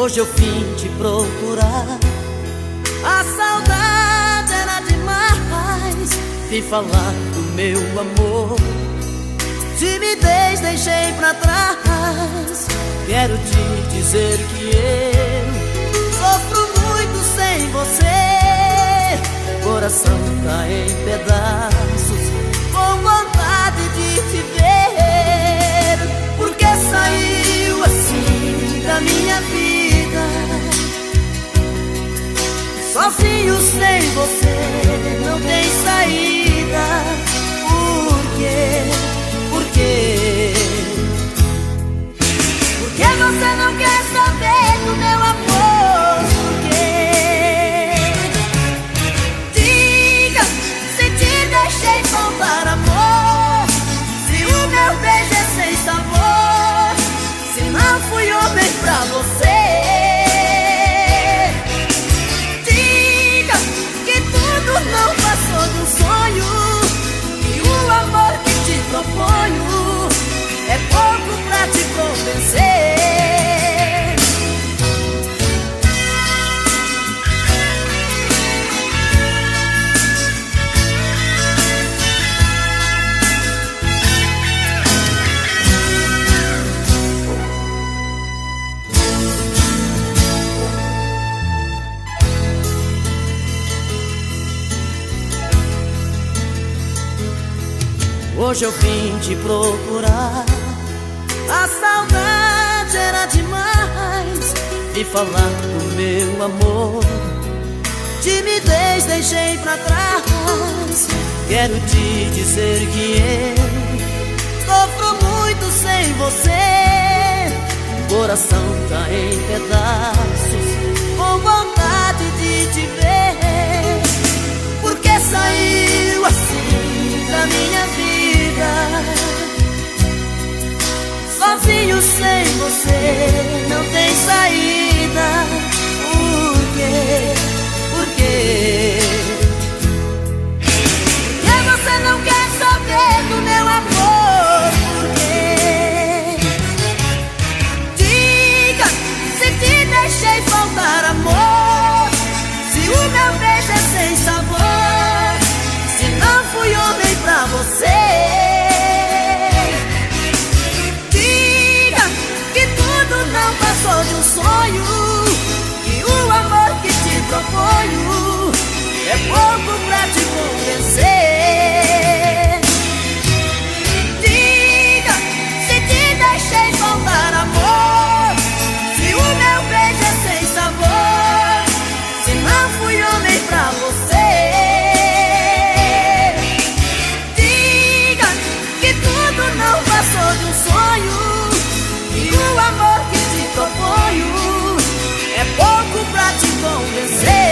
Hoje eu vim te procurar, a saudade era demais. Vim falar do meu amor, timidez deixei pra trás. Quero te dizer que eu sofro muito sem você. Coração tá em pedaços, com vontade de te ver. Porque saiu assim da minha vida, sozinho sem você, não tem saída. Por quê? Por quê? Por que você não quer saber do meu amor? Por quê? Diga se te deixei faltar amor, se o meu beijo é sem sabor, se não fui homem pra você. Diga que tudo não passou de um sonho, e o amor que te proponho é pouco pra te convencer. Hoje eu vim te procurar, a saudade era demais. Vim falar do meu amor, timidez deixei pra trás. Quero te dizer que eu sofro muito sem você. Coração tá em pedaços, com vontade de te ver. Porque saiu assim da minha vida, sozinho sem você, não tem saída. Por quê? Por quê? Porque você não quer saber do meu amor? Por quê? Diga se te deixei faltar amor, se o meu beijo é sem sabor, se não fui homem pra você. Não passou de um sonho, e o amor que te proponho é pouco pra te convencer. Diga se te deixei faltar amor, se o meu beijo é sem sabor, se não fui homem pra você. Diga que tudo não passou de um sonho, e o amor que te proponho é pouco pra te convencer.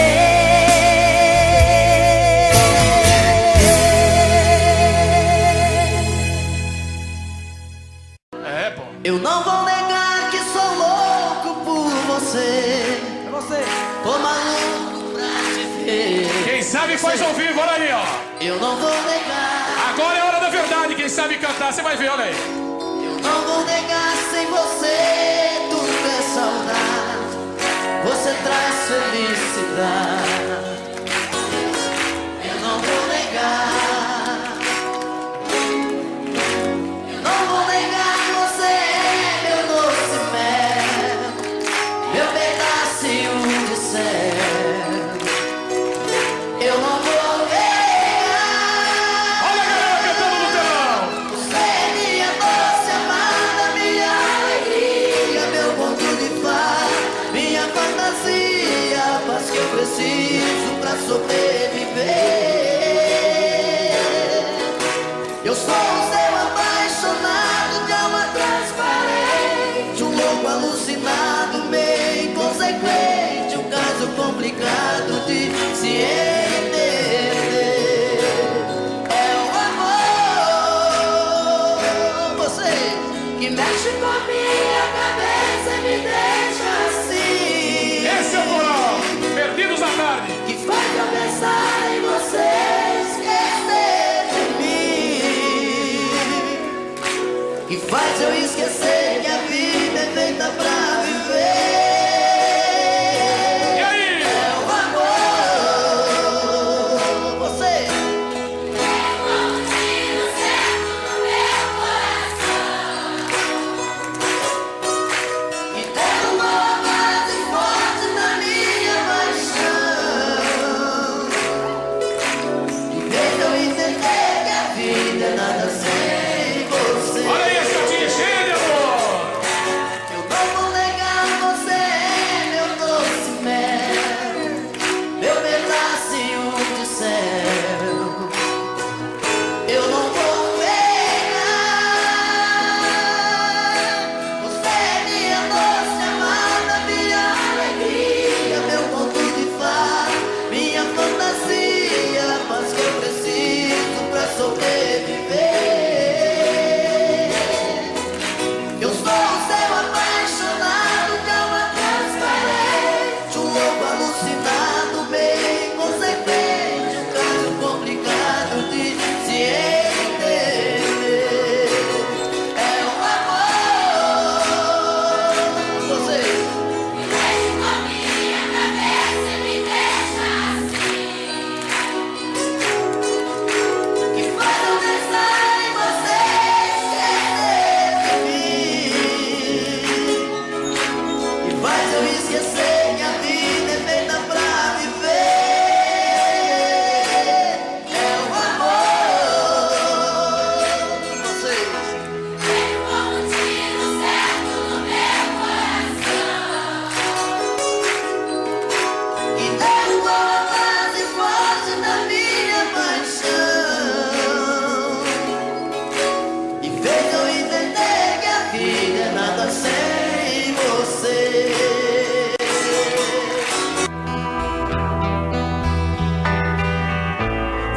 É, pô. Eu não vou negar que sou louco por você. É você. Tô maluco pra te ver. Quem sabe faz ao vivo, olha aí, ó. Eu não vou negar. Agora é a hora da verdade, quem sabe cantar, você vai ver, olha aí. Não vou negar, sem você tudo é saudade. Você traz felicidade. Eu não vou negar. Eu não vou negar, você é meu doce mel, meu pedacinho de céu. Eu não vou negar. Olha a galera cantando no telão. Você é minha doce amada, minha alegria, meu conto de paz, minha fantasia, a paz que eu preciso.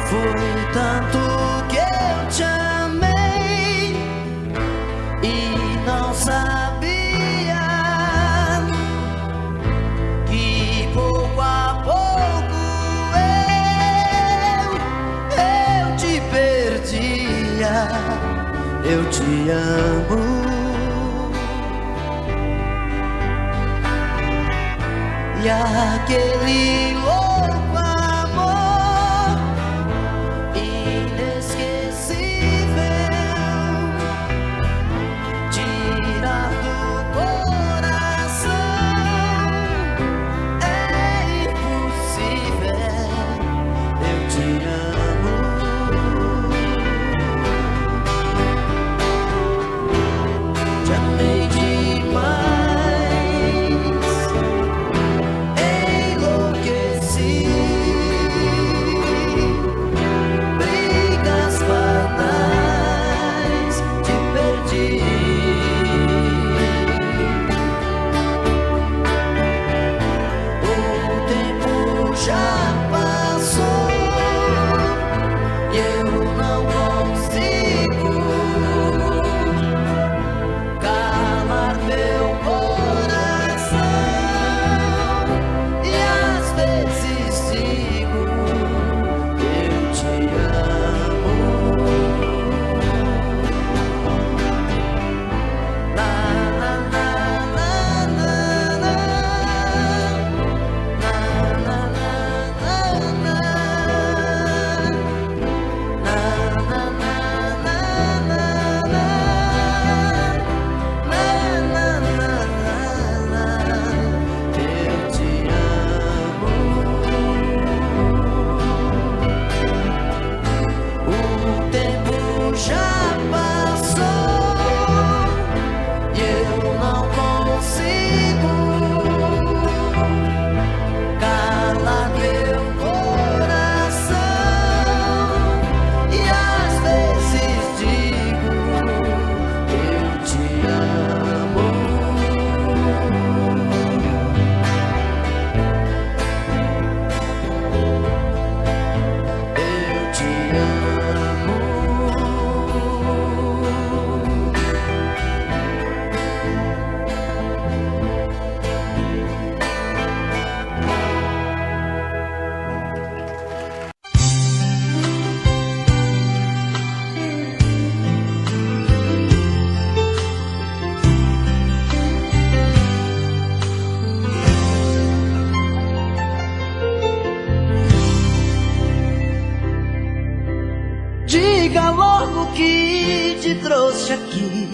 Foi tanto que eu te amei e não sabia que pouco a pouco eu te perdia. Eu te amo e aquele louco amor inesquecível tirar do coração é impossível. Eu te amo, te amei demais. Diga logo que te trouxe aqui.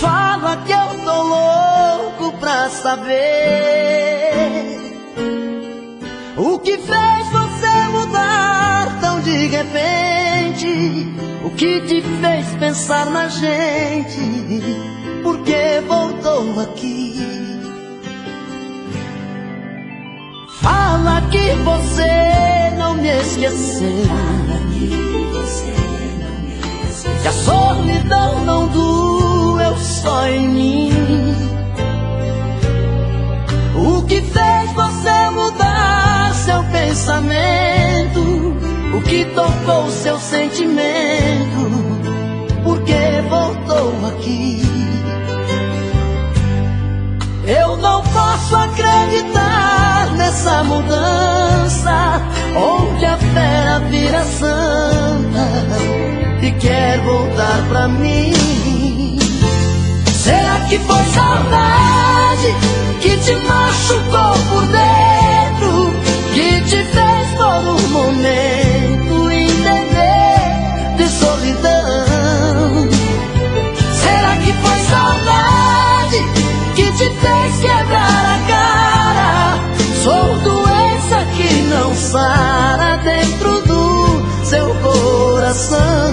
Fala que eu tô louco pra saber o que fez você mudar tão de repente. O que te fez pensar na gente? Por que voltou aqui? Fala que você não me esqueceu, que a solidão não doeu só em mim. O que fez você mudar seu pensamento? O que tocou seu sentimento? Por que voltou aqui? Eu não posso acreditar nessa mudança, onde a fera vira santa e quer voltar pra mim. Será que foi saudade que te machucou por dentro, que te fez por um momento entender de solidão? Será que foi saudade que te fez quebrar a cara? Sou doença que não sara dentro do seu coração.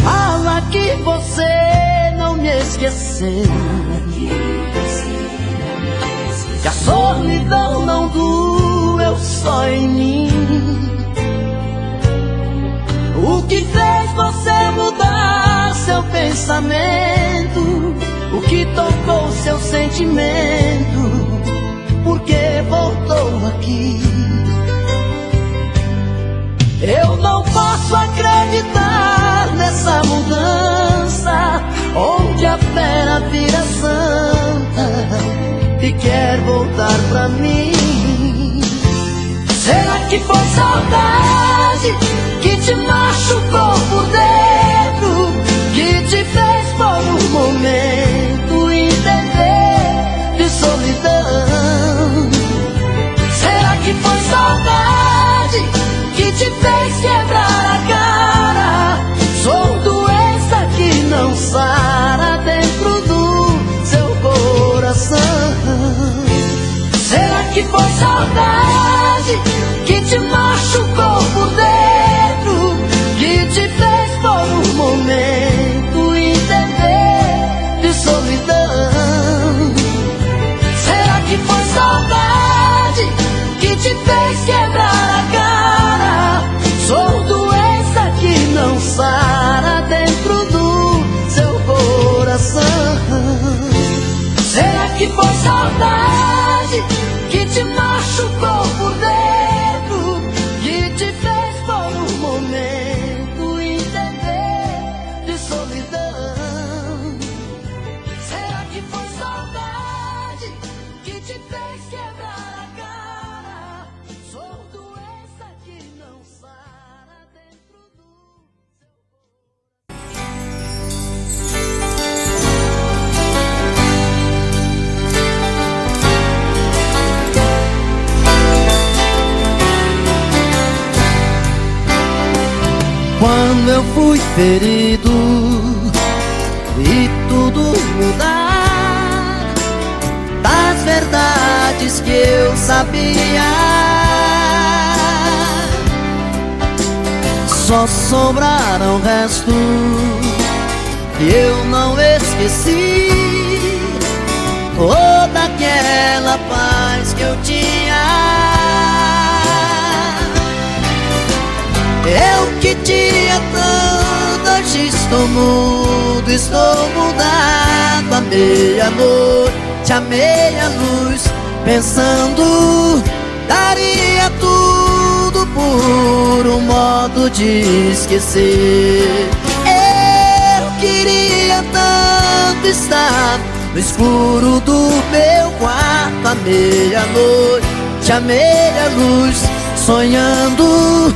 Fala que você não me esqueceu, que a solidão não doeu pensamento, o que tocou seu sentimento, porque voltou aqui. Eu não posso acreditar nessa mudança, onde a fera vira santa e quer voltar pra mim. Será que foi saudade que te machucou por dentro, que te fez por um momento entender de solidão? Será que foi saudade que te fez quebrar a cara? Sou doença que não sara dentro do seu coração. Será que foi saudade que te machucou por dentro, que te fez por um momento entender de solidão? Será que foi saudade que te fez quebrar a cara? Sou doença que não sara dentro do seu coração. Será que foi saudade que te machucou por dentro, que te fez por um momento entender de solidão? Será que foi saudade que te fez quebrar a cara? Sou doença que não sara dentro do Quando eu fui ferido e tudo mudar, das verdades que eu sabia, só sobraram restos que eu não esqueci. Toda aquela paz que eu tinha, eu que tinha tanto, hoje estou mudo, estou mudado. À meia-noite, à meia-luz, pensando, daria tudo por um modo de esquecer. Eu queria tanto estar no escuro do meu quarto, à meia-noite, à meia-luz, sonhando,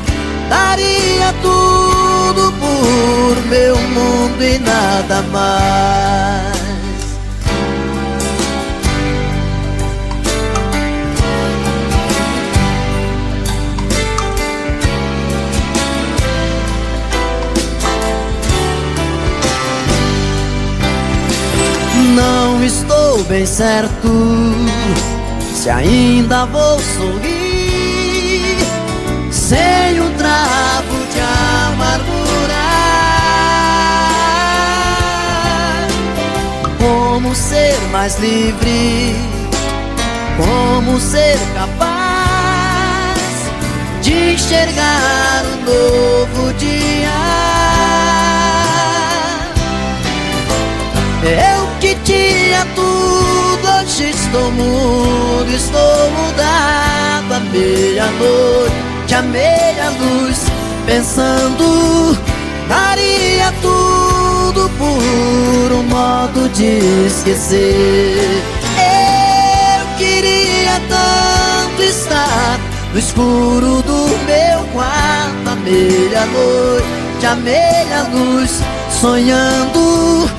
daria tudo por meu mundo e nada mais. Não estou bem certo se ainda vou sorrir sem um travo de amargura. Como ser mais livre, como ser capaz de enxergar um novo dia. Eu que tinha tudo, hoje estou mudo, estou mudado. À meia-noite, à meia-luz, pensando, daria tudo por um modo de esquecer. Eu queria tanto estar no escuro do meu quarto, à meia-noite, à meia-luz, sonhando,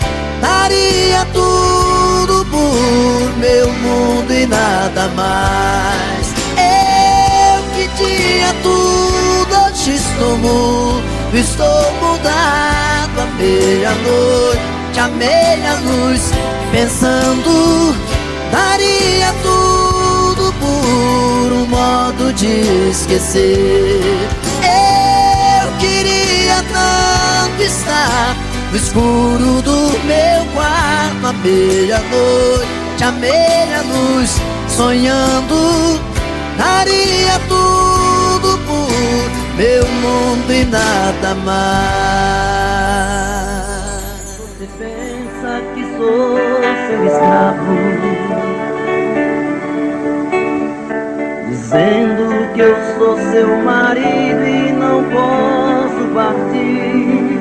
daria tudo por meu mundo e nada mais. Eu que tinha tudo, hoje estou mudo, estou mudado. À meia-noite, à meia-luz, pensando, daria tudo por um modo de esquecer. Eu queria tanto estar no escuro do meu quarto, à meia-noite, à meia-luz, sonhando, daria tudo por meu mundo e nada mais. sou seu escravo, dizendo que eu sou seu marido e não posso partir.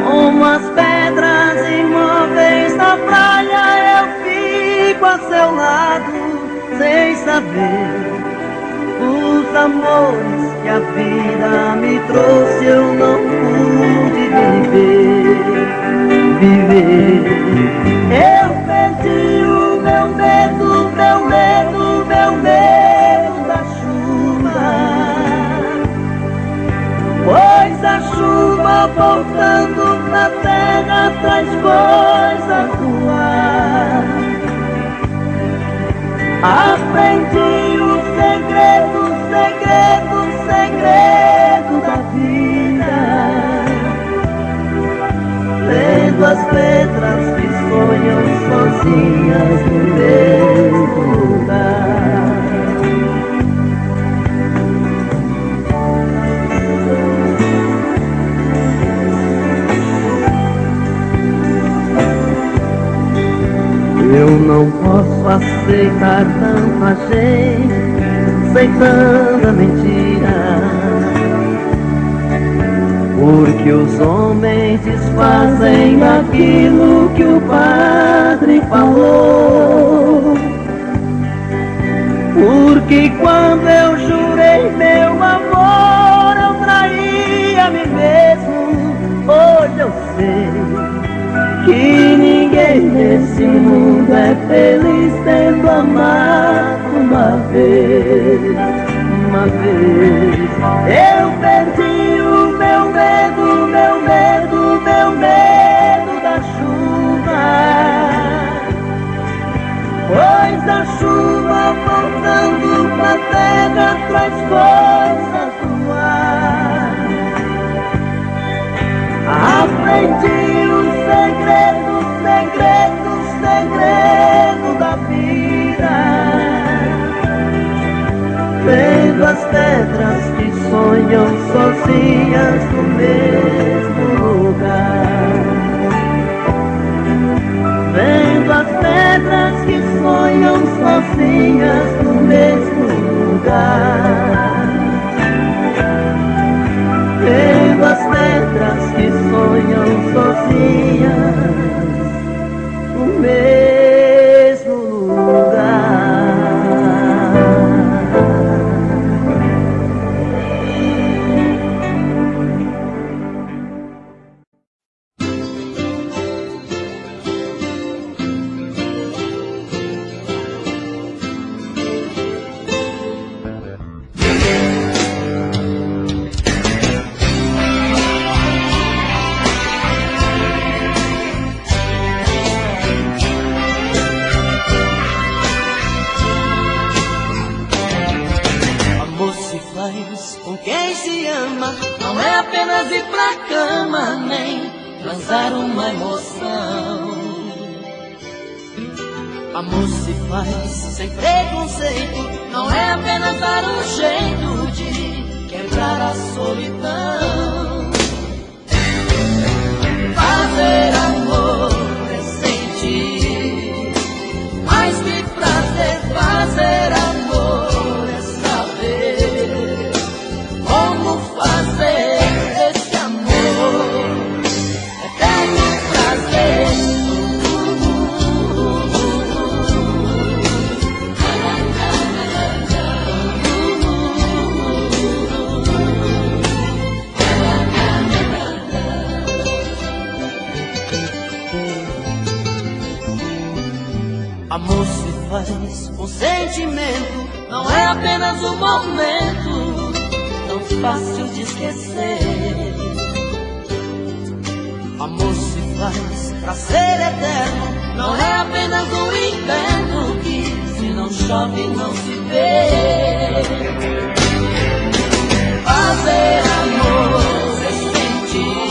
Como as pedras imóveis da praia, eu fico a seu lado, sem saber os amores que a vida me trouxe. Eu não pude viver. Eu perdi o meu medo, meu medo, meu medo da chuva, pois a chuva voltando pra terra traz coisas do ar. Aprendi o segredo, segredo, segredo da vida, vendo as pedras que sonham sozinhas no mesmo lugar. Eu não posso aceitar tanta gente, sem tanta mentira, porque os homens desfazem aquilo que o padre falou. Porque quando eu jurei meu amor, eu traí a mim mesmo. Hoje eu sei que ninguém nesse mundo é feliz tendo amado uma vez, uma vez. Eu perdi o meu medo, meu medo, meu medo da chuva, pois a chuva voltando pra terra traz coisas do ar. Aprendi o segredo, segredo, segredo da vida, vendo as pedras que sonham sozinhas no mesmo lugar. Vendo as pedras que sonham sozinhas no mesmo lugar. Vendo as pedras que sonham sozinhas no mesmo lugar. Com quem se ama não é apenas ir pra cama, nem transar uma emoção. Amor se faz sem preconceito, não é apenas dar um jeito de quebrar a solidão. Fazer amor é sentir mais que prazer. Fazer amor é saber como fazer esse amor eterno prazer. Amor se faz com sentimento, não é apenas um momento tão fácil de esquecer. Amor se faz pra ser eterno, não é apenas um inverno que se não chove não se vê. Fazer amor é sentir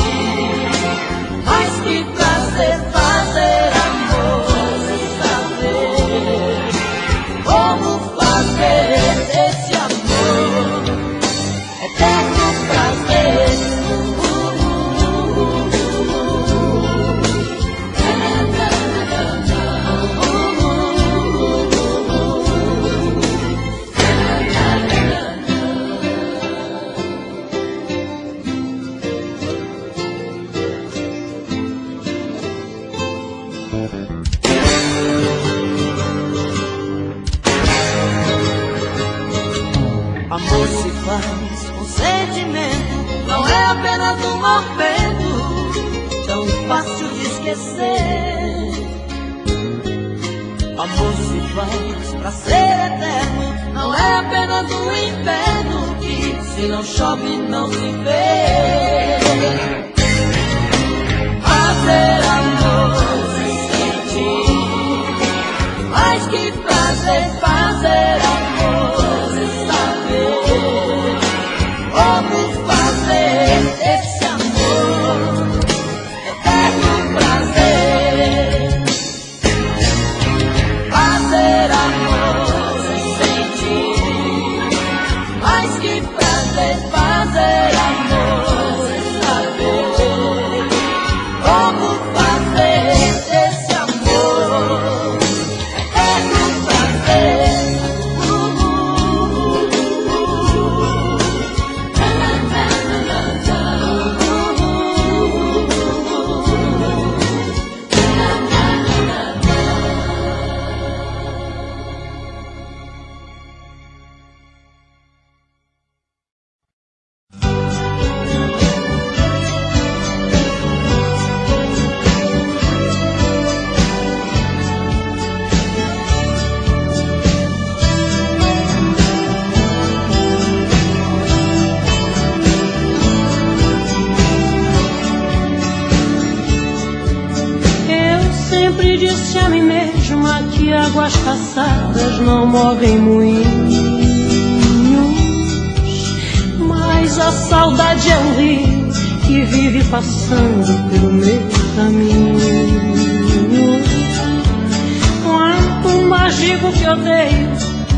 mais que prazer. Fazer amor é saber como fazer esse amor eterno prazer. Amor se faz com sentimento, não é apenas um momento tão fácil de esquecer. Amor se faz pra ser eterno, não é apenas um inverno que se não chove não se vê. Fazer amor sem sentir, mais que prazer, fazer amor sem saber como fazer esse amor eterno prazer. Fazer amor sem sentir, mais que prazer, fazer amor sem saber como fazer esse amor eterno prazer. Sempre disse a mim mesma que águas passadas não movem moinhos, mas a saudade é um rio que vive passando pelo meu caminho. Quanto mais digo que odeio,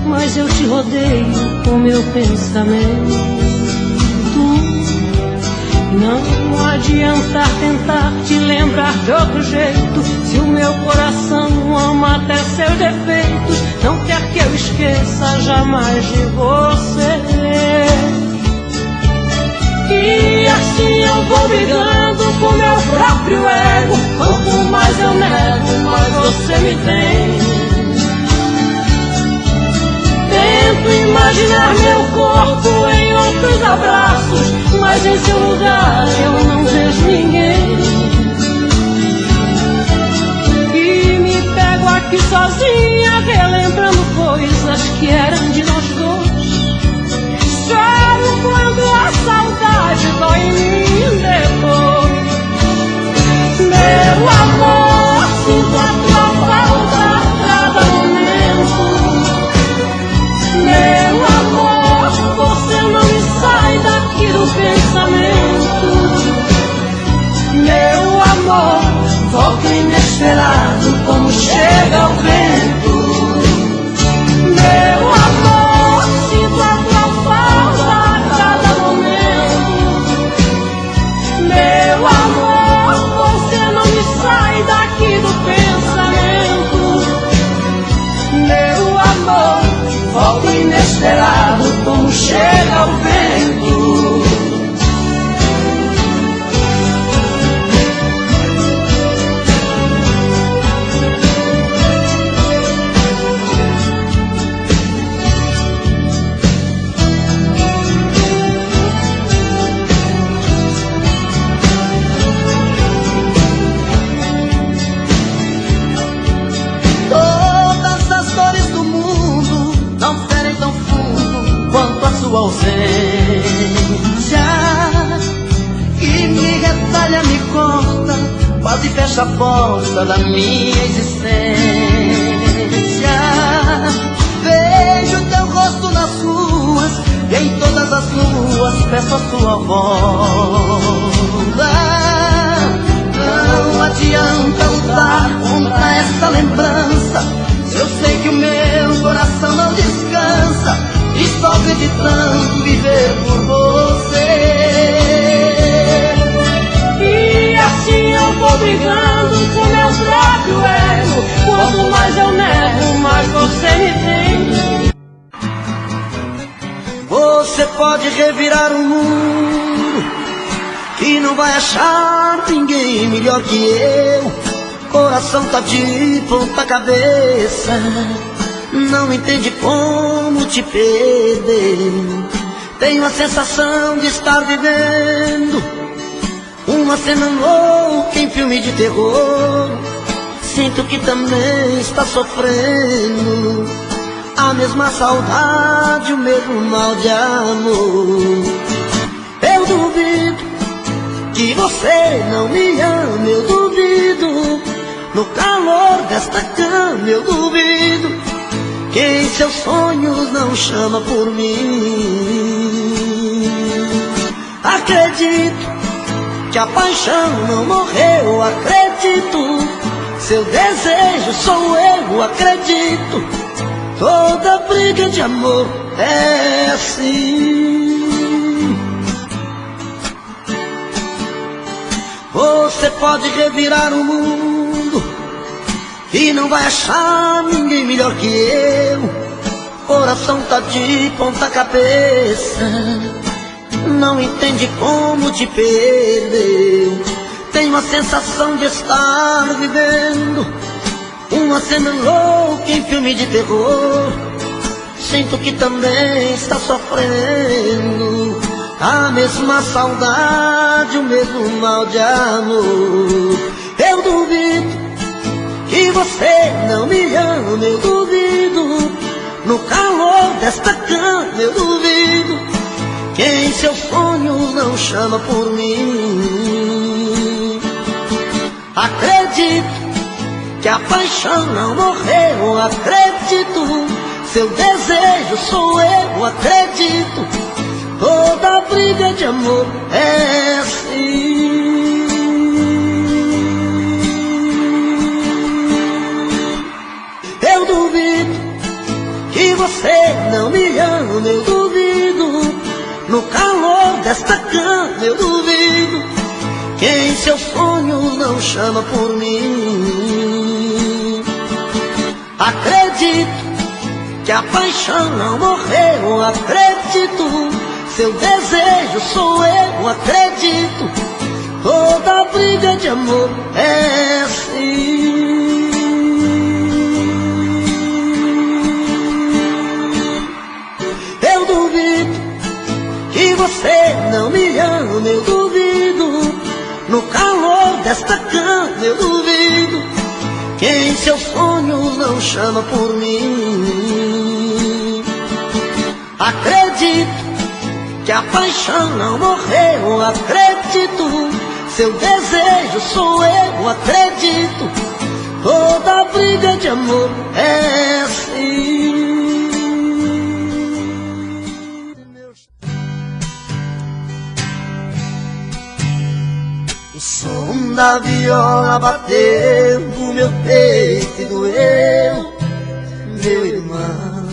mas eu te rodeio com meu pensamento. Não adianta tentar te lembrar de outro jeito, se o meu coração ama até seus defeitos, não quer que eu esqueça jamais de você. E assim eu vou brigando com meu próprio ego, quanto mais eu nego, mais você me tem. Tento imaginar meu corpo em outros abraços, mas em seu lugar eu não vejo ninguém. E me pego aqui sozinha, relembrando coisas que eram de nós dois. Choro quando a saudade dói em mim depois. Meu amor, sinto a tua falta a cada momento. Meu amor, você não me sai daqui do pensamento. Meu amor, volta inesperado como chega o vento. Meu amor, sinto a tua falta a cada momento. Meu amor, você não me sai daqui do pensamento. Meu amor, volta inesperado como chega o vento. Todas as dores do mundo não ferem tão fundo quanto a sua ausência, que me retalha, me corta, quase fecha a porta da minha existência. Vejo teu rosto nas ruas e em todas as luas peço a sua volta. Não adianta lutar contra essa lembrança, se eu sei que o meu coração não descansa, e só acreditando viver por você. E assim eu vou brigando com meu próprio ego, quanto mais eu nego, mais você me tem. Você pode revirar o mundo, que não vai achar ninguém melhor que eu. Coração tá de ponta cabeça, não entende como como te perder. Tenho a sensação de estar vivendo uma cena louca em filme de terror. Sinto que também está sofrendo a mesma saudade, o mesmo mal de amor. Eu duvido que você não me ama, eu duvido. No calor desta cama eu duvido que em seus sonhos não chama por mim. Acredito que a paixão não morreu, acredito. Seu desejo sou eu, acredito. Toda briga de amor é assim. Você pode revirar o mundo e não vai achar ninguém melhor que eu. Coração tá de ponta cabeça, não entende como te perdeu. Tenho a sensação de estar vivendo uma cena louca em filme de terror. Sinto que também está sofrendo a mesma saudade, o mesmo mal de amor. Eu duvido que você não me ama, eu duvido. No calor desta cama eu duvido que em seus sonhos não chama por mim. Acredito que a paixão não morreu, acredito. Seu desejo sou eu, acredito. Toda briga de amor é assim. Eu duvido que você não me ama, eu duvido. No calor desta cama eu duvido que em seus sonhos não chama por mim. Acredito que a paixão não morreu, acredito. Seu desejo sou eu, acredito. Toda briga de amor é assim. Eu duvido que você não me ama, eu duvido. No calor desta cama eu duvido que em seus sonhos não chama por mim. Acredito que a paixão não morreu, acredito. Seu desejo sou eu, acredito. Toda briga de amor é assim. O som da viola bateu no meu peito e doeu, meu irmão.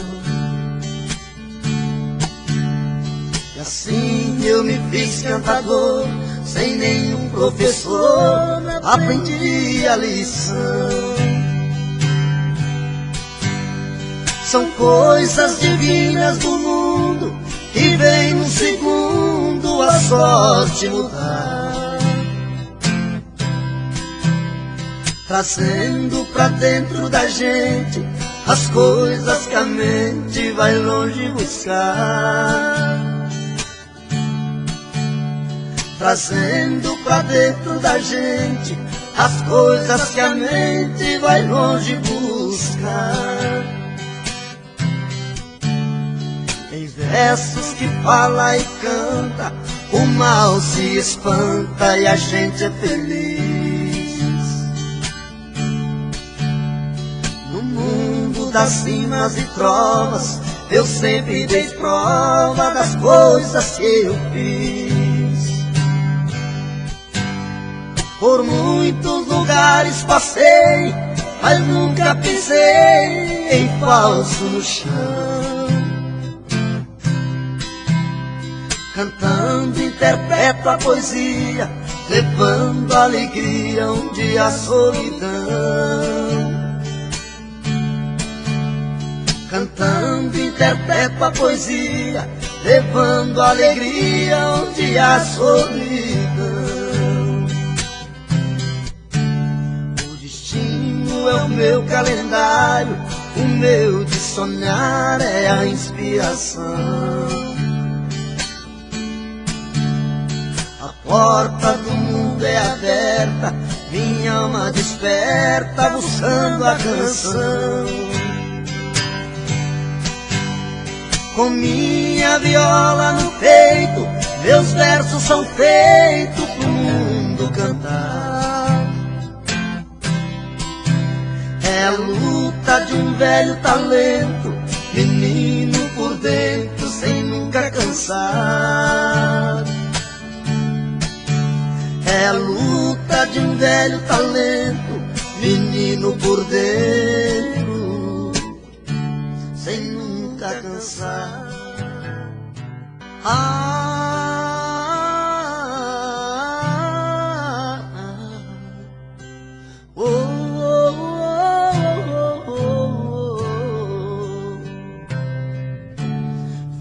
E assim eu me fiz cantador, sem nenhum professor, aprendi a lição. São coisas divinas do mundo que vem num segundo a sorte mudar, trazendo pra dentro da gente as coisas que a mente vai longe buscar. Trazendo pra dentro da gente as coisas que a mente vai longe buscar. Em versos que fala e canta, o mal se espanta e a gente é feliz. No mundo das cimas e trovas, eu sempre dei prova das coisas que eu fiz. Por muitos lugares passei, mas nunca pisei em falso no chão. Cantando interpreto a poesia, levando alegria onde há solidão. Cantando interpreto a poesia, levando alegria onde há solidão. O destino é o meu calendário, O meu de sonhar é a inspiração. A porta do mundo é aberta, minha alma desperta buscando a canção. Com minha viola no peito, meus versos são feitos pro mundo cantar. É a luta de um velho talento, menino por dentro sem nunca cansar. É a luta de um velho talento, menino por dentro sem nunca cansar.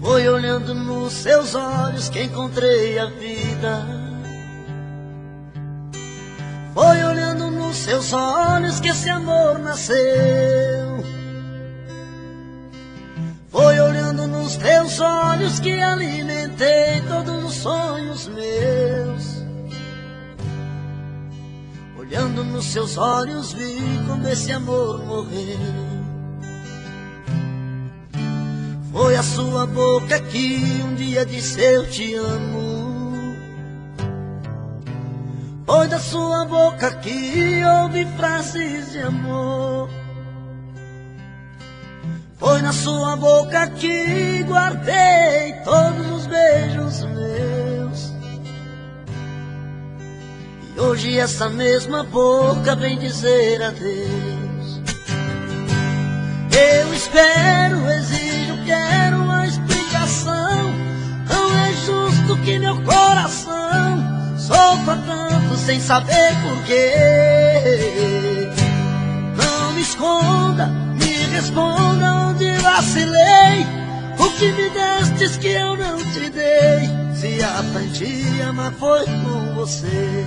Foi olhando nos seus olhos que encontrei a vida. Foi olhando nos seus olhos que esse amor nasceu. Foi olhando nos teus olhos que alimentei todos os sonhos meus. Olhando nos seus olhos vi como esse amor morreu. Foi a sua boca que um dia disse eu te amo. Foi da sua boca que ouvi frases de amor. Foi na sua boca que guardei todos os beijos meus. E hoje essa mesma boca vem dizer adeus. Eu espero, exijo, quero uma explicação. Não é justo que meu coração sofra tanto sem saber porquê. Não me esconda, me responda onde vacilei. O que me destes que eu não te dei. Se aprendi a amar foi com você.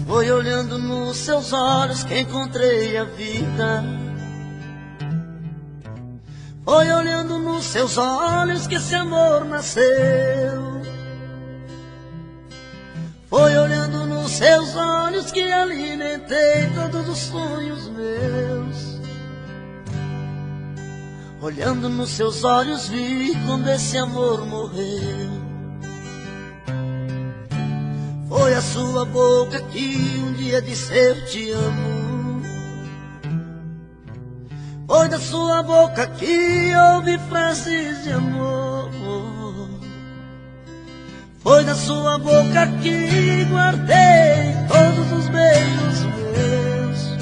Foi olhando nos seus olhos que encontrei a vida. Foi olhando nos seus olhos que esse amor nasceu. Foi olhando nos seus olhos que alimentei todos os sonhos meus. Olhando nos seus olhos vi quando esse amor morreu. Foi a sua boca que um dia disse eu te amo. Foi da sua boca que ouvi frases de amor. Foi da sua boca que guardei todos os beijos meus.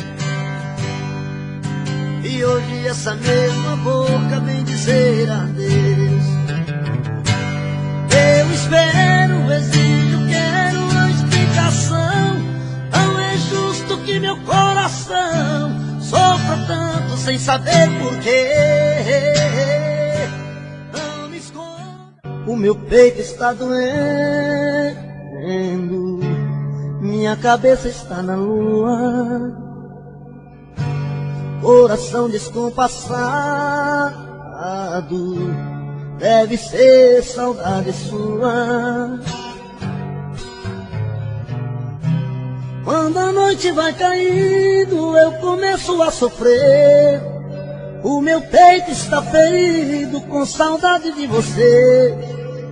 E hoje essa mesma boca vem dizer adeus. Eu espero, exijo, quero uma explicação. Não é justo que meu coração sofra tanto sem saber porquê. Não me esconda. O meu peito está doendo, minha cabeça está na lua. Coração descompassado, deve ser saudade sua. Quando a noite vai caindo, eu começo a sofrer. O meu peito está ferido com saudade de você.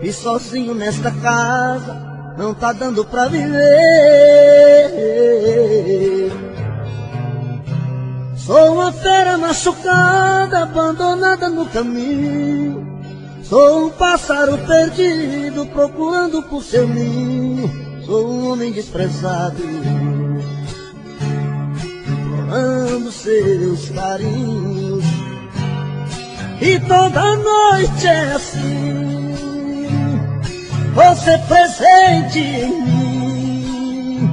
E sozinho nesta casa não tá dando pra viver. Sou uma fera machucada, abandonada no caminho. Sou um pássaro perdido, procurando por seu ninho. Sou um homem desprezado, implorando seus carinhos. E toda noite é assim, você presente em mim.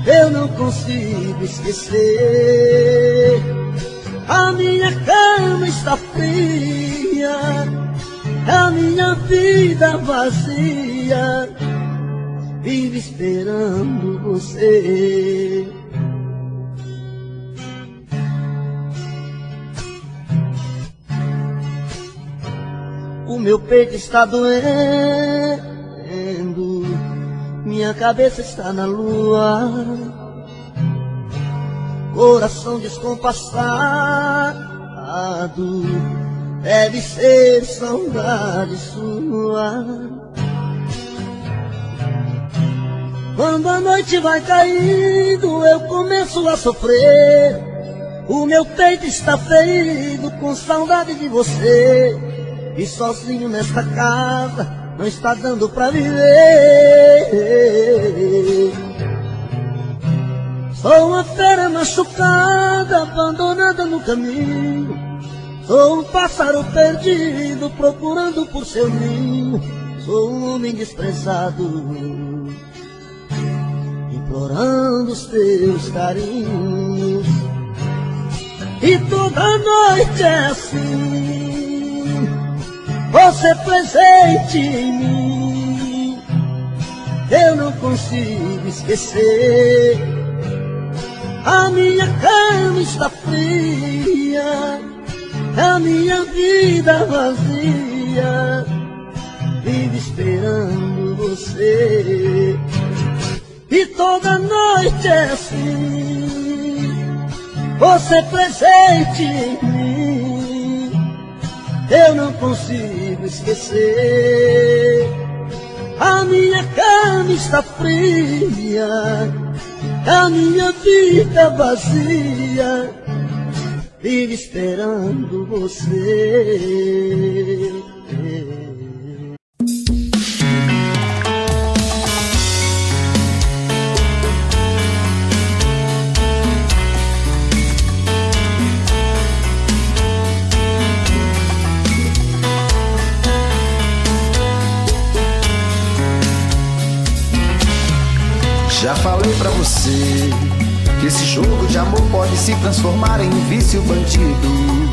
Eu não consigo esquecer. A minha cama está fria, a minha vida vazia, vive esperando você. O meu peito está doendo, minha cabeça está na lua, coração descompassado, deve ser saudade sua. Quando a noite vai caindo, eu começo a sofrer. O meu peito está ferido com saudade de você. E sozinho nesta casa não está dando pra viver. Sou uma fera machucada, abandonada no caminho. Sou um pássaro perdido, procurando por seu ninho. Sou um homem desprezado, implorando os teus carinhos. E toda noite é assim, você presente em mim. Eu não consigo esquecer. A minha cama está fria, a minha vida vazia, vive esperando você. E toda noite é assim, você presente em mim. Eu não consigo esquecer. A minha cama está fria, a minha vida vazia, vive esperando você. Já falei pra você que esse jogo de amor pode se transformar em vício bandido,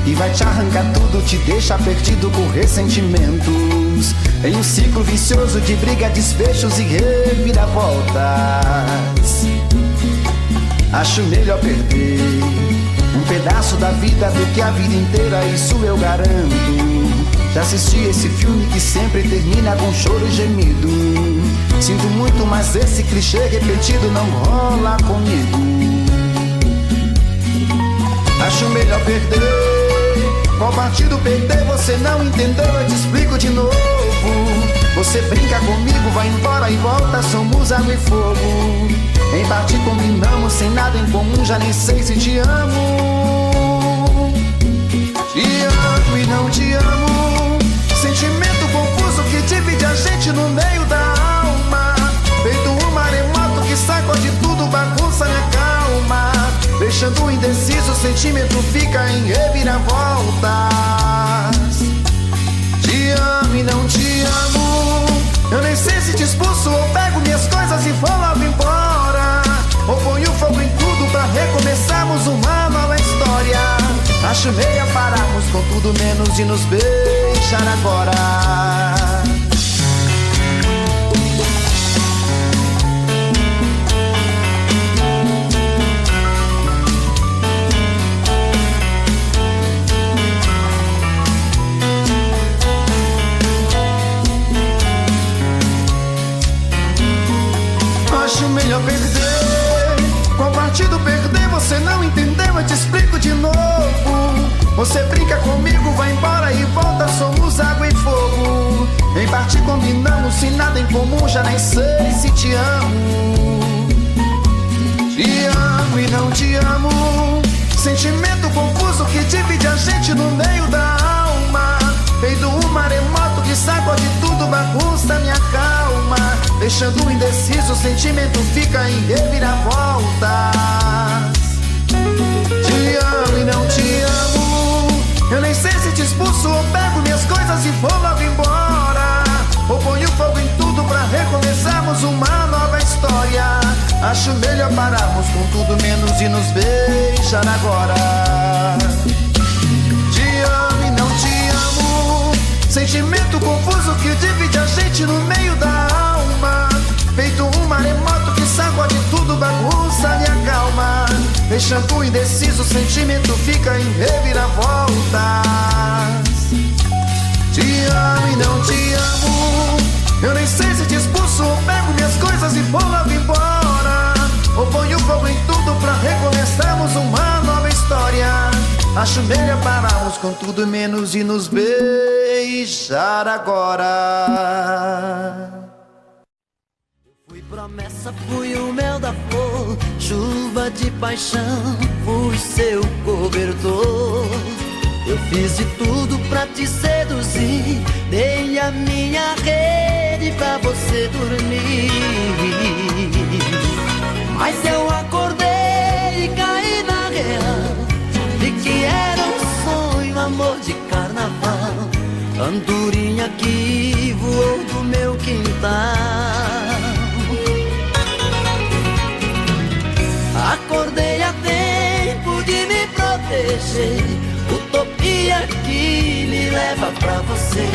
e vai te arrancar tudo, te deixar perdido por ressentimentos, em um ciclo vicioso de briga, desfechos e reviravoltas. Acho melhor perder um pedaço da vida do que a vida inteira, isso eu garanto. Já assisti esse filme que sempre termina com choro e gemido. Sinto muito, mas esse clichê repetido não rola comigo. Acho melhor perder. Qual partido perder? Você não entendeu, eu te explico de novo. Você brinca comigo, vai embora e volta, somos água e fogo. Em parte combinamos, sem nada em comum, já nem sei se te amo. Te amo e não te amo, sentimento confuso que divide a gente no meio da alma. Feito um maremoto que sacode tudo, bagunça minha calma. Deixando indeciso, o sentimento fica em reviravoltas. Te amo e não te amo, eu nem sei se te expulso ou pego minhas coisas e vou logo embora, ou ponho fogo em tudo pra recomeçarmos uma nova história. Acho meio pararmos com tudo menos de nos beijar agora. Acho melhor perder. Qual partido perder? Você não entendeu, eu te explico de novo. Você brinca comigo, vai embora e volta, somos água e fogo. Em parte combinamos, se nada em comum, já nem sei se te amo. Te amo e não te amo, sentimento confuso que divide a gente no meio da alma. Feito um maremoto que sacode tudo, bagunça minha calma. Deixando indeciso, o sentimento fica em reviravoltas. Te amo e não te amo. Eu nem sei se te expulso ou pego minhas coisas e vou logo embora, ou ponho fogo em tudo pra recomeçarmos uma nova história. Acho melhor pararmos com tudo menos e nos beijar agora. Te amo e não te amo. Sentimento confuso que divide a gente no meio da alma. Feito um maremoto que sacode tudo, bagunça, me acalma. Deixando indeciso, o sentimento fica em reviravoltas. Te amo e não te amo. Eu nem sei se te expulso ou pego minhas coisas e vou logo embora, ou ponho fogo em tudo pra recomeçarmos uma nova história. Acho melhor pararmos com tudo menos e nos beijar agora. Fui promessa, fui o mel da flor, chuva de paixão, fui seu cobertor. Eu fiz de tudo pra te seduzir, dei a minha rede pra você dormir. Mas eu acordei e caí na real, vi que era um sonho, amor de carnaval. Andorinha que voou do meu quintal. Acordei a tempo de me proteger, utopia que me leva pra você.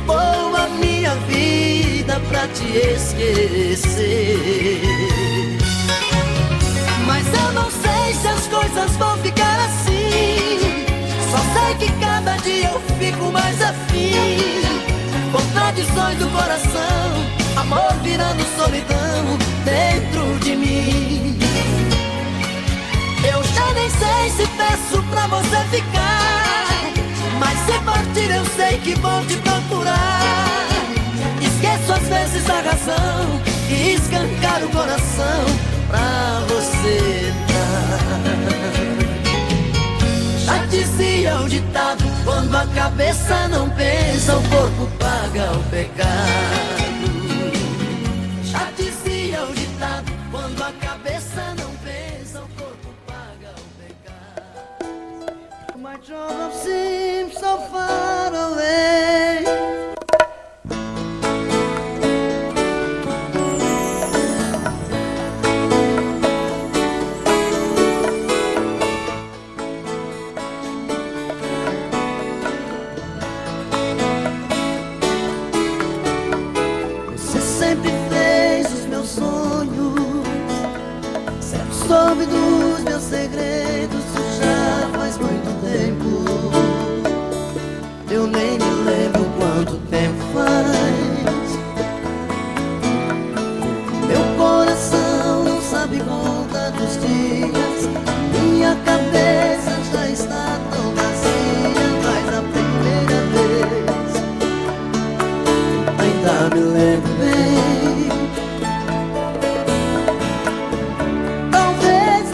Vou a minha vida pra te esquecer. Mas eu não sei se as coisas vão ficar assim. Só sei que cada dia eu fico mais afim. Contradições do coração, amor virando solidão dentro de mim. Eu já nem sei se peço pra você ficar, mas se partir eu sei que vou te procurar. Esqueço às vezes a razão e escancar o coração pra você dar. Já dizia o ditado, quando a cabeça não pensa, o corpo paga o pecado. Já dizia o ditado, quando a cabeça não pensa, o corpo paga o pecado. My true love seems so far away. Você sempre fez os meus sonhos, sempre soube dos meus segredos. Já faz muito tempo, eu nem me lembro quanto tempo faz. Meu coração não sabe conta dos dias, minha cabeça já está tão vazia. Mas a primeira vez ainda me lembro bem. Talvez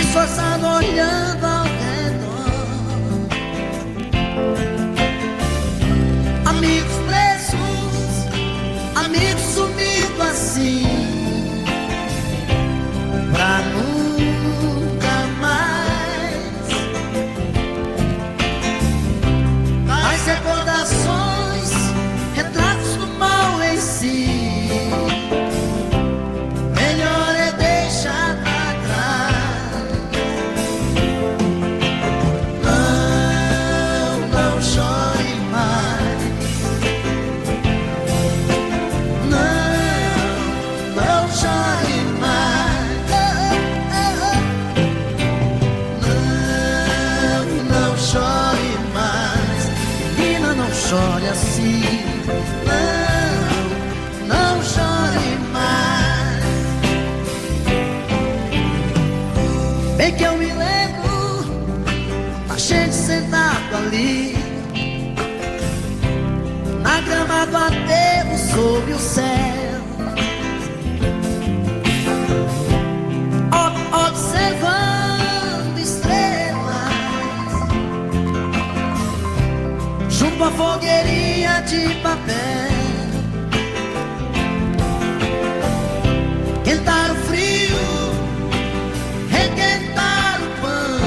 esforçado olhando ao redor. Amigos presos, amigos sumidos assim, pra nunca mais. As recordações, retratos do mal em si, melhor é deixar pra trás. Não chore mais. Não chore mais. Não chore mais. Menina, não chore assim. Não chore mais. Bem que eu me lembro, a gente sentado ali na grama do aterro sob o céu, observando estrelas junto à fogueirinha de papel. Quentar o frio, requentar o pão,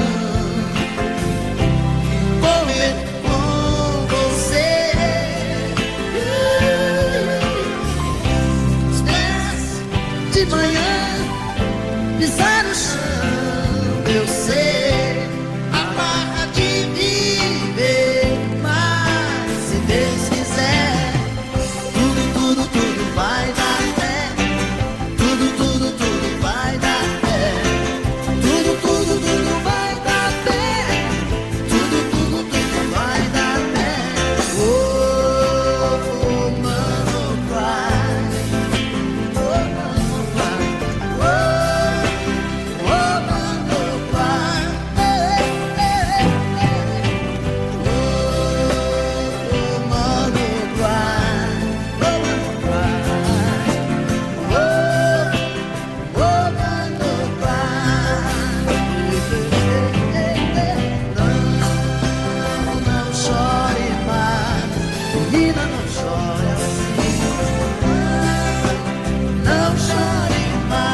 comer com você. Os 10 de manhã, pisar no chão, eu sei a barra de viver. Mas se Deus quiser, tudo vai dar pé. Tudo vai dar pé. Tudo vai dar pé. Tudo vai dar pé. Oh, mano, vai. Oh, mano, vai. Oh, mano, vai. Oh, mano, vai. Não chore mais, menina, não chore assim. Não chore mais.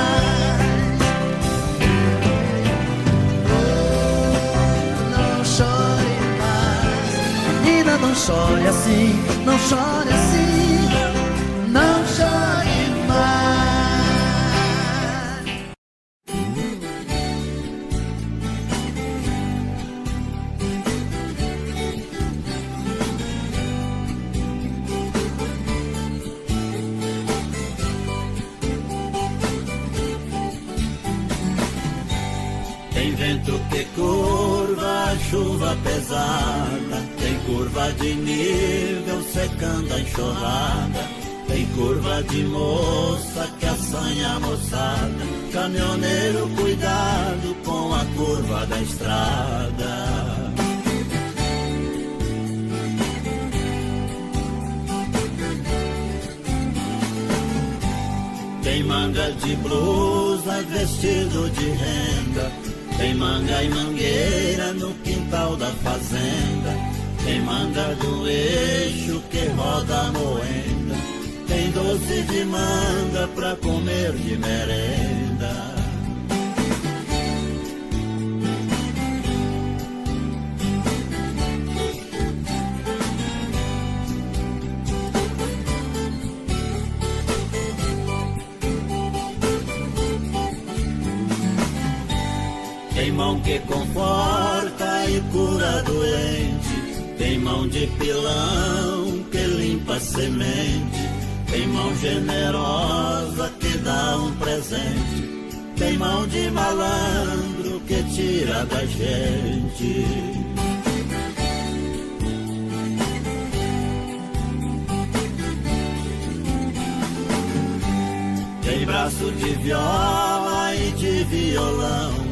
Não chore mais, menina, não chore assim. Não chore assim. Não chore mais. Tem vento que curva, chuva pesada. Tem curva de nível secando a enxurrada. Tem curva de moça que assanha a moçada. Caminhoneiro, cuidado com a curva da estrada. Tem manga de blusa, vestido de renda. Tem manga e mangueira no quintal da fazenda. Tem manga do eixo que roda moenda. Tem doce de manga pra comer de merenda. Tem mão que conforta e cura doente. Tem mão de pilão que limpa a semente. Tem mão generosa que dá um presente. Tem mão de malandro que tira da gente. Tem braço de viola e de violão.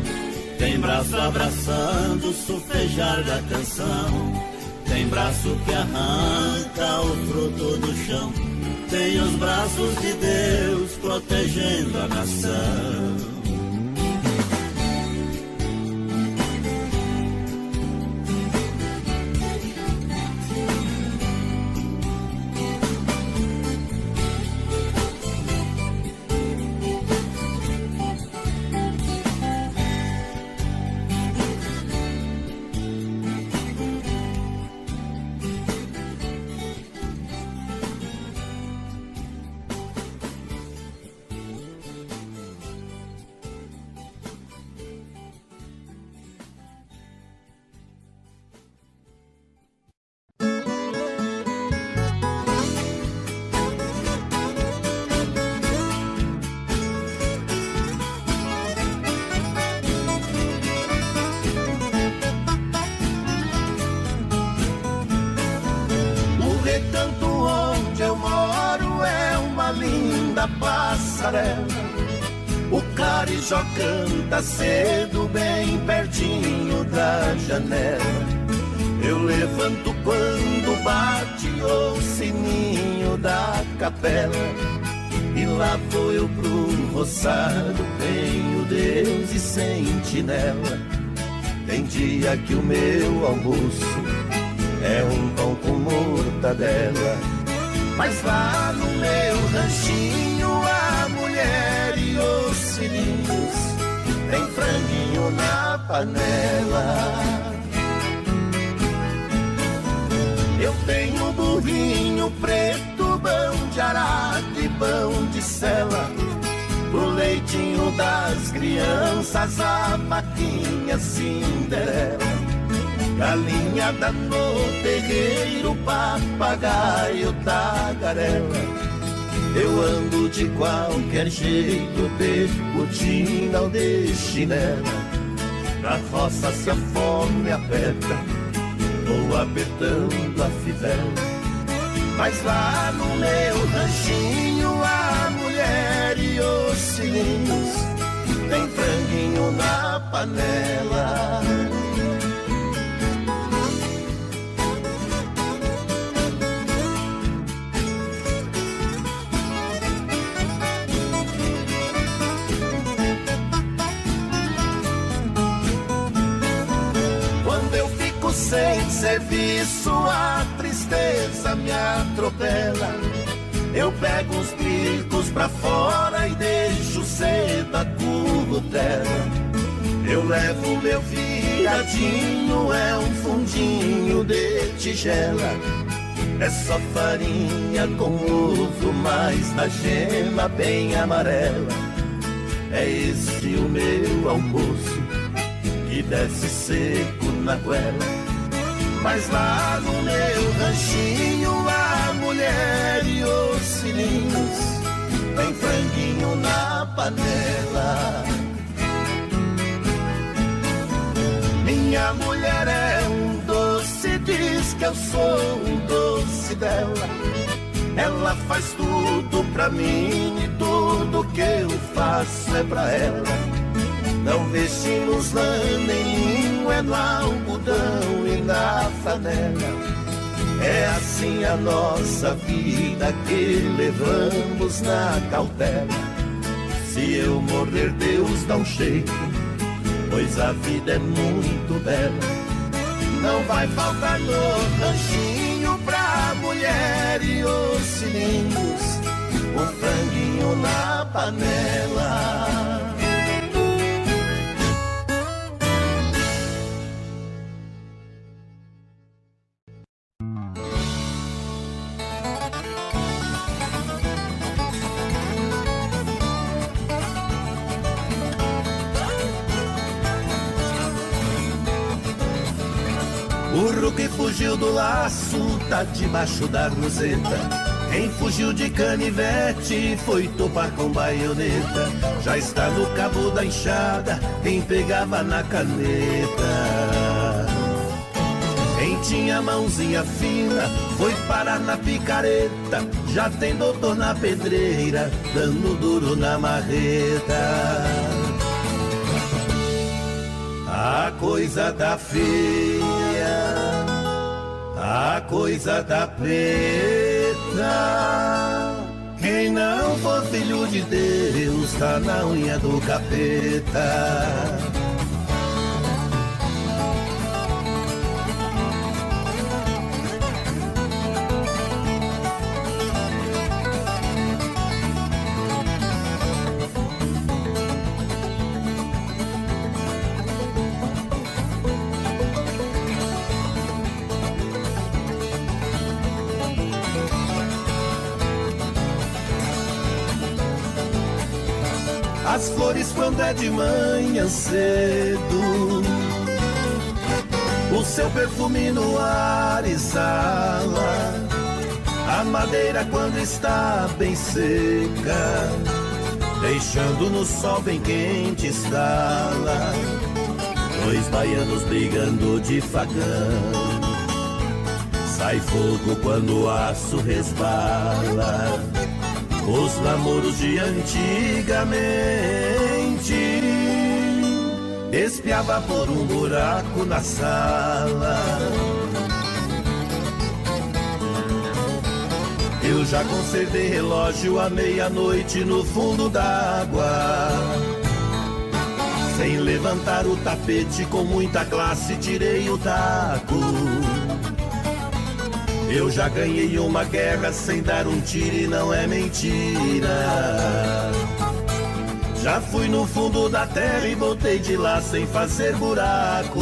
Tem braço abraçando o sufejar da canção. Tem braço que arranca o fruto do chão. Tem os braços de Deus protegendo a nação. passarela. O carijó canta cedo, bem pertinho da janela. Eu levanto quando bate o sininho da capela. E lá vou eu pro roçado, tenho Deus e sentinela. Tem dia que o meu almoço é um pão com mortadela. Mas lá no meu ranchinho a mulher e os filhinhos tem franguinho na panela. Eu tenho burrinho preto, pão de arado e pão de sela. Pro leitinho das crianças, a vaquinha Cinderela. Galinhada no terreiro, papagaio, tagarela. Eu ando de qualquer jeito, de botina ou de chinela. Na roça se a fome aperta, vou apertando a fivela. Mas lá no meu ranchinho a mulher e os filhinhos tem franguinho na panela. Quando eu fico sem serviço, a tristeza me atropela. Eu pego uns bicos pra fora e deixo cedo a currutela. Eu levo meu viradinho, é um fundinho de tigela. É só farinha com ovo, mas na gema bem amarela. É esse o meu almoço, que desce seco na goela. Mas lá no meu ranchinho a mulher e os filhinhos tem franguinho na panela. Minha mulher é um doce, diz que eu sou um doce dela. Ela faz tudo pra mim e tudo que eu faço é pra ela. Não vestimos lã nem linho, é no algodão e na flanela. É assim a nossa vida que levamos na cautela. Se eu morrer, Deus dá um jeito, pois a vida é muito bela. Não vai faltar no ranchinho pra mulher e os filhinhos um franguinho na panela. Burro que fugiu do laço tá debaixo da roseta. Quem fugiu de canivete foi topar com baioneta. Já está no cabo da enxada quem pegava na caneta. Quem tinha mãozinha fina foi parar na picareta. Já tem doutor na pedreira dando duro na marreta. A coisa tá feia, a coisa tá preta. Quem não for filho de Deus tá na unha do capeta. As flores quando é de manhã cedo, o seu perfume no ar exala. A madeira quando está bem seca, deixando no sol bem quente estala. Dois baianos brigando de facão, sai fogo quando o aço resbala. os namoros de antigamente. Espiava por um buraco na sala. Eu já conservei relógio à meia-noite no fundo d'água. Sem levantar o tapete, com muita classe tirei o taco. Eu já ganhei uma guerra sem dar um tiro e não é mentira. Já fui no fundo da terra e voltei de lá sem fazer buraco.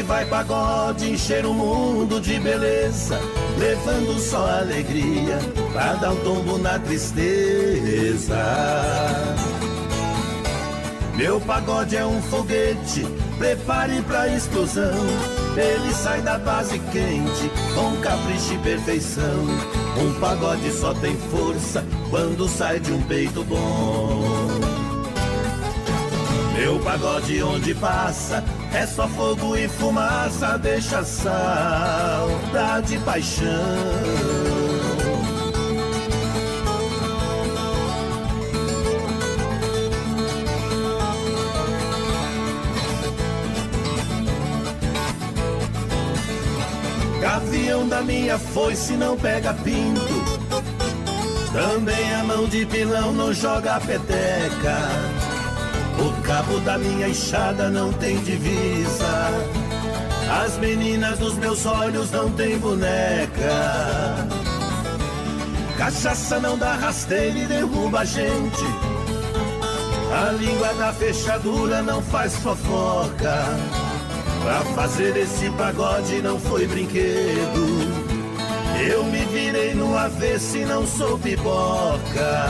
Vai pagode, encher o mundo de beleza, levando só alegria pra dar um tombo na tristeza. Meu pagode é um foguete, prepare pra explosão. Ele sai da base quente, com capricho e perfeição. Um pagode só tem força quando sai de um peito bom. Meu pagode onde passa é só fogo e fumaça, deixa saudade e paixão. Gavião da minha foice não pega pinto, também a mão de pilão não joga peteca. O cabo da minha enxada não tem divisa, as meninas dos meus olhos não tem boneca. Cachaça não dá rasteira e derruba a gente, a língua da fechadura não faz fofoca. Pra fazer esse pagode não foi brinquedo, eu me virei no avesso e não sou pipoca.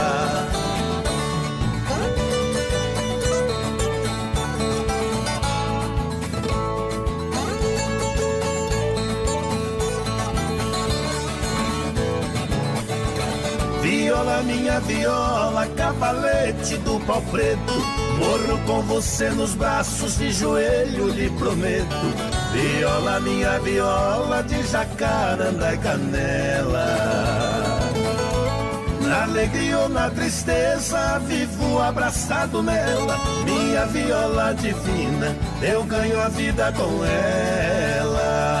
Viola, minha viola, cavalete do pau preto, morro com você nos braços, de joelho lhe prometo. Viola, minha viola, de jacaranda e canela. Na alegria ou na tristeza, vivo abraçado nela. Minha viola divina, eu ganho a vida com ela.